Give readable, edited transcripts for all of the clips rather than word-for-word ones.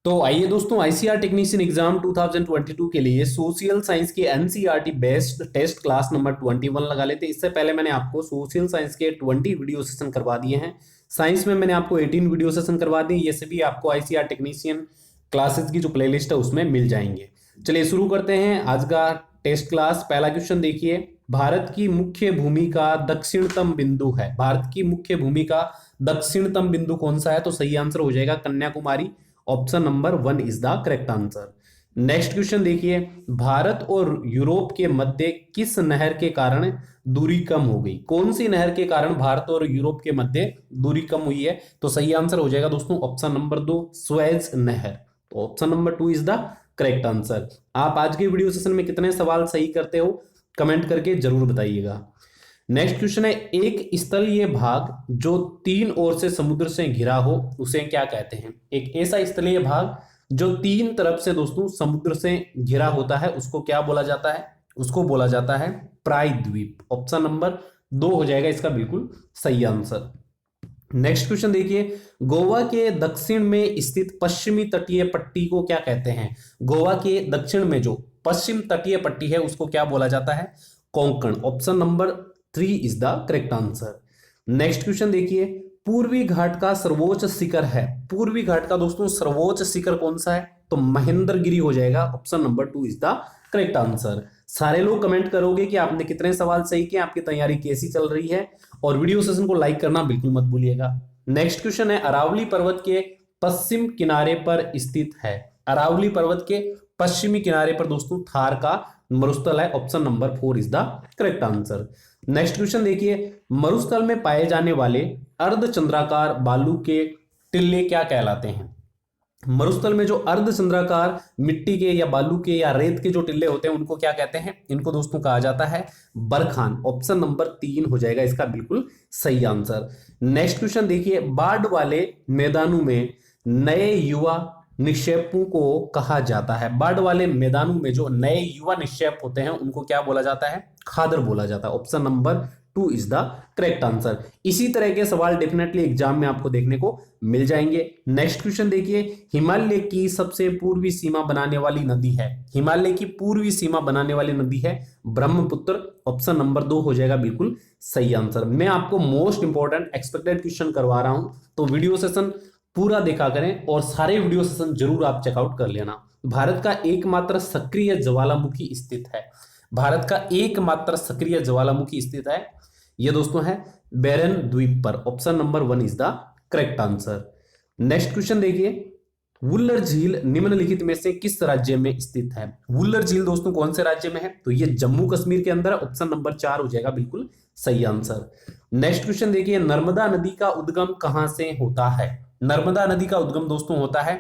तो आइए दोस्तों, आईसीआर टेक्नीशियन एग्जाम 2022 के लिए सोशल साइंस के NCERT based test class number 21 लगा लेते हैं। इससे पहले मैंने आपको सोशल साइंस के 20 वीडियो सेशन करवा दिए हैं। साइंस में मैंने आपको 18 वीडियो सेशन करवा दिए। ये सभी आपको आईसीआर टेक्नीशियन क्लासेस की जो प्लेलिस्ट है उसमें मिल जाएंगे। चलिए शुरू करते हैं आज का टेस्ट क्लास। पहला क्वेश्चन देखिए, भारत की मुख्य भूमि का दक्षिणतम बिंदु है। भारत की मुख्य भूमि का दक्षिणतम बिंदु कौन सा है? तो सही आंसर हो जाएगा Kanyakumari. Option number 1 is the correct answer. Next question देखिए, भारत और यूरोप के मध्य किस नहर के कारण दूरी कम हो गई? कौन सी नहर के कारण भारत और यूरोप के मध्य दूरी कम हुई है? तो सही आंसर हो जाएगा दोस्तों ऑप्शन नंबर 2, स्वेज नहर। तो option number 2 is the correct answer. आप आज के वीडियो सेशन में कितने सवाल सही करते हो कमेंट करके जरूर बताइएगा। नेक्स्ट क्वेश्चन है, एक स्थलीय भाग जो तीन ओर से समुद्र से घिरा हो उसे क्या कहते हैं? एक ऐसा स्थलीय भाग जो तीन तरफ से दोस्तों समुद्र से घिरा होता है उसको क्या बोला जाता है? उसको बोला जाता है प्रायद्वीप। ऑप्शन नंबर 2 हो जाएगा इसका बिल्कुल सही आंसर। नेक्स्ट क्वेश्चन देखिए, गोवा के दक्षिण में स्थित पश्चिमी तटीय पट्टी को क्या कहते हैं? गोवा के दक्षिण में जो पश्चिम तटीय पट्टी है उसको क्या बोला जाता है? Konkan. Option number 3 is the correct answer. Next question देखिए, पूर्वी घाट का सर्वोच्च शिखर है। पूर्वी घाट का दोस्तों सर्वोच्च शिखर कौन सा है? तो महेंद्रगिरी हो जाएगा। Option number 2 is the correct answer. सारे लोग कमेंट करोगे कि आपने कितने सवाल सही किए, आपकी तैयारी कैसी चल रही है, और वीडियो सेशन को लाइक करना बिल्कुल मत भूलिएगा। नेक्स्ट क्वेश्चन है, अरावली पर्वत के पश्चिम किनारे पर स्थित है। अरावली पर्वत के पश्चिमी किनारे पर दोस्तों थार का मरुस्थल है। Option number 4 is the correct answer. Next question देखिए, मरुस्थल में पाए जाने वाले अर्धचंद्राकार बालू के टिल्ले क्या कहलाते हैं? मरुस्थल में जो अर्धचंद्राकार मिट्टी के या बालू के या रेत के जो टिल्ले होते हैं उनको क्या कहते हैं? इनको दोस्तों कहा जाता है बरखान। ऑप्शन नंबर 3 हो जाएगा इसका बिल्कुल सही आंसर। नेक्स्ट क्वेश्चन देखिए, बाढ़ वाले मैदानों में नए युवा निक्षेपों को कहा जाता है। बाढ़ वाले मैदानों में जो नए युवा निक्षेप होते हैं उनको क्या बोला जाता है? खादर बोला जाता है। Option number 2 is the correct answer. इसी तरह के सवाल डेफिनेटली एग्जाम में आपको देखने को मिल जाएंगे। नेक्स्ट क्वेश्चन देखिए, हिमालय की सबसे पूर्वी सीमा बनाने वाली नदी है। हिमालय की पूर्वी सीमा बनाने वाली नदी है ब्रह्मपुत्र। ऑप्शन नंबर 2 हो जाएगा बिल्कुल सही आंसर। मैं आपको मोस्ट इंपॉर्टेंट एक्सपेक्टेड क्वेश्चन करवा रहा हूं, तो वीडियो सेशन पूरा देखा करें और सारे वीडियो सेशन जरूर आप चेकआउट कर लेना। भारत का एकमात्र सक्रिय ज्वालामुखी स्थित है। भारत का एकमात्र सक्रिय ज्वालामुखी स्थित है, यह दोस्तों है बैरन द्वीप पर। Option number 1 is the correct answer. Next question देखिए, वुल्लर झील निम्नलिखित में से किस राज्य में स्थित है? वुल्लर झील दोस्तों कौन से राज्य में है? तो ये जम्मू कश्मीर के अंदर। ऑप्शन नंबर 4 हो जाएगा बिल्कुल सही आंसर। नेक्स्ट क्वेश्चन देखिए, नर्मदा नदी का उद्गम कहां से होता है? नर्मदा नदी का उद्गम दोस्तों होता है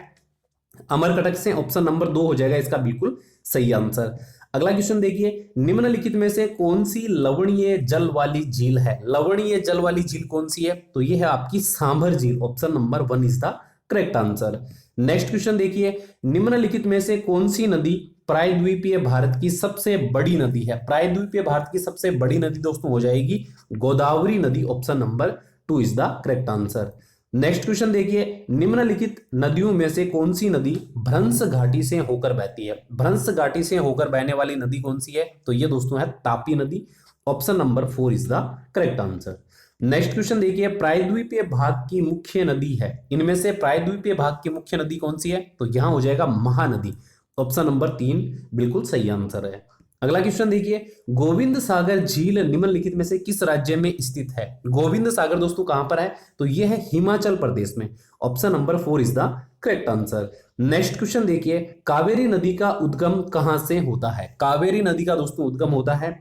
अमरकटक से। ऑप्शन नंबर 2 हो जाएगा इसका बिल्कुल सही आंसर। अगला क्वेश्चन देखिए, निम्नलिखित में से कौन सी लवणीय जल वाली झील है? लवणीय जल वाली झील कौन सी है? तो ये है आपकी सांभर झील। Option number 1 is the correct answer. Next question देखिए, निम्नलिखित में से कौन सी नदी प्रायद्वीपीय भारत की सबसे बड़ी नदी है? प्रायद्वीपीय भारत की सबसे बड़ी नदी दोस्तों हो जाएगी गोदावरी नदी। Option number 2 is the correct answer. Next question देखिए, निम्नलिखित नदियों में से कौन सी नदी भ्रंश घाटी से होकर बहती है? भ्रंश घाटी से होकर बहने वाली नदी कौन सी है? तो ये दोस्तों है तापी नदी। Option number 4 is the correct answer. Next question देखिए, प्रायद्वीपीय भाग की मुख्य नदी है। इनमें से प्रायद्वीपीय भाग की मुख्य नदी कौन सी है? तो यहां हो जाएगा महानदी। ऑप्शन नंबर 3 बिल्कुल सही आंसर है। अगला क्वेश्चन देखिए, गोविंद सागर झील निम्नलिखित में से किस राज्य में स्थित है? गोविंद सागर दोस्तों कहां पर है? तो यह है हिमाचल प्रदेश में। Option number 4 is the correct answer. Next question देखिए, कावेरी नदी का उद्गम कहां से होता है? कावेरी नदी का दोस्तों उद्गम होता है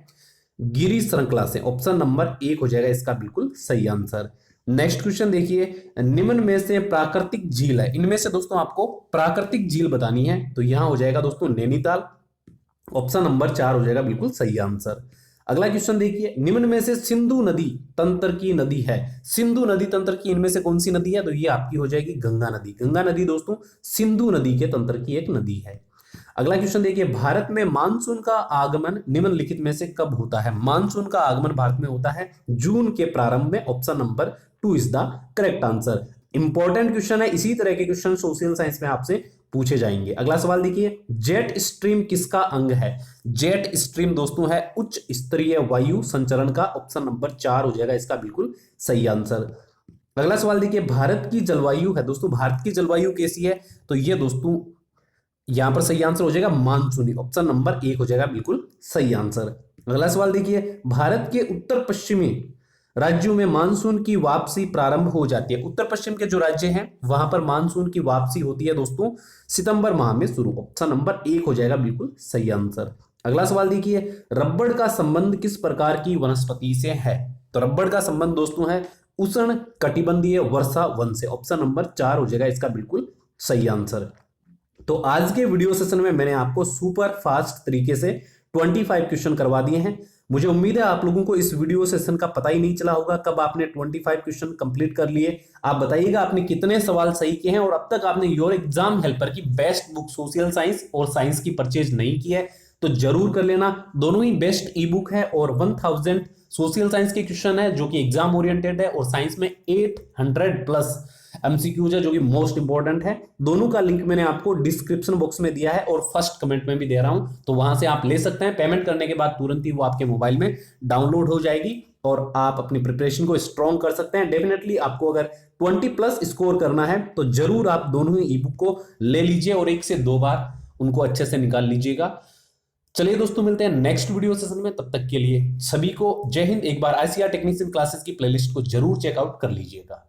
गिरि श्रृंखला से। ऑप्शन नंबर 1 हो जाएगा इसका बिल्कुल सही आंसर। नेक्स्ट क्वेश्चन देखिए, निम्न में से प्राकृतिक झील है। इनमें से दोस्तों आपको प्राकृतिक झील बतानी है, तो यहां हो जाएगा दोस्तों नैनीताल। ऑप्शन नंबर 4 हो जाएगा बिल्कुल सही आंसर। अगला क्वेश्चन देखिए, निम्न में से सिंधु नदी तंत्र की नदी है। सिंधु नदी तंत्र की इनमें से कौन सी नदी है? तो ये आपकी हो जाएगी गंगा नदी। गंगा नदी दोस्तों सिंधु नदी के तंत्र की एक नदी है। अगला क्वेश्चन देखिए, भारत में मानसून का आगमन निम्नलिखित में से कब होता है? मानसून का आगमन भारत में होता है जून के प्रारंभ में। Option number 2 is the correct answer. Important question है, इसी तरह के क्वेश्चन सोशल साइंस में आपसे पूछे जाएंगे। अगला सवाल देखिए, जेट स्ट्रीम किसका अंग है? जेट स्ट्रीम दोस्तों है उच्च स्तरीय वायु संचरण का। ऑप्शन नंबर 4 हो जाएगा इसका बिल्कुल सही आंसर। अगला सवाल देखिए, भारत की जलवायु है दोस्तों, भारत की जलवायु कैसी है? तो ये दोस्तों यहां पर सही आंसर हो जाएगा मानसूनी। ऑप्शन नंबर 1 हो जाएगा बिल्कुल सही आंसर। अगला सवाल देखिए, भारत के उत्तर पश्चिमी राज्यों में मानसून की वापसी प्रारंभ हो जाती है। उत्तर पश्चिम के जो राज्य हैं वहां पर मानसून की वापसी होती है दोस्तों सितंबर माह में शुरू। ऑप्शन नंबर 1 हो जाएगा बिल्कुल सही आंसर। अगला सवाल देखिए, रबड़ का संबंध किस प्रकार की वनस्पति से है? तो रबड़ का संबंध दोस्तों है उष्ण कटिबंधीय वर्षा वन से। ऑप्शन नंबर 4 हो जाएगा इसका बिल्कुल सही आंसर। तो आज के वीडियो सेशन में मैंने आपको सुपर फास्ट तरीके से 25 क्वेश्चन करवा दिए हैं। मुझे उम्मीद है आप लोगों को इस वीडियो सेशन का पता ही नहीं चला होगा कब आपने 25 क्वेश्चन कंप्लीट कर लिए। आप बताइएगा आपने कितने सवाल सही किए हैं, और अब तक आपने योर एग्जाम हेल्पर की बेस्ट बुक सोशल साइंस और साइंस की परचेज नहीं की है तो जरूर कर लेना। दोनों ही बेस्ट ई बुक है और 1000 सोशल साइंस के क्वेश्चन है जो कि एग्जाम ओरिएंटेड है, और साइंस में 800 प्लस एमसीक्यूज है जो कि मोस्ट इंपॉर्टेंट है। दोनों का लिंक मैंने आपको डिस्क्रिप्शन बॉक्स में दिया है और फर्स्ट कमेंट में भी दे रहा हूं, तो वहां से आप ले सकते हैं। पेमेंट करने के बाद तुरंत ही वो आपके मोबाइल में डाउनलोड हो जाएगी और आप अपनी प्रिपरेशन को स्ट्रॉन्ग कर सकते हैं। डेफिनेटली आपको अगर 20 प्लस स्कोर करना है तो जरूर आप दोनों ही ई बुक को ले लीजिए और 1 से 2 बार उनको अच्छे से निकाल लीजिएगा। चलिए दोस्तों, मिलते हैं नेक्स्ट वीडियो सेशन में। तब तक के लिए सभी को जय हिंद। एक बार आईसीआर टेक्नीशियन क्लासेस की प्लेलिस्ट को जरूर चेकआउट कर लीजिएगा।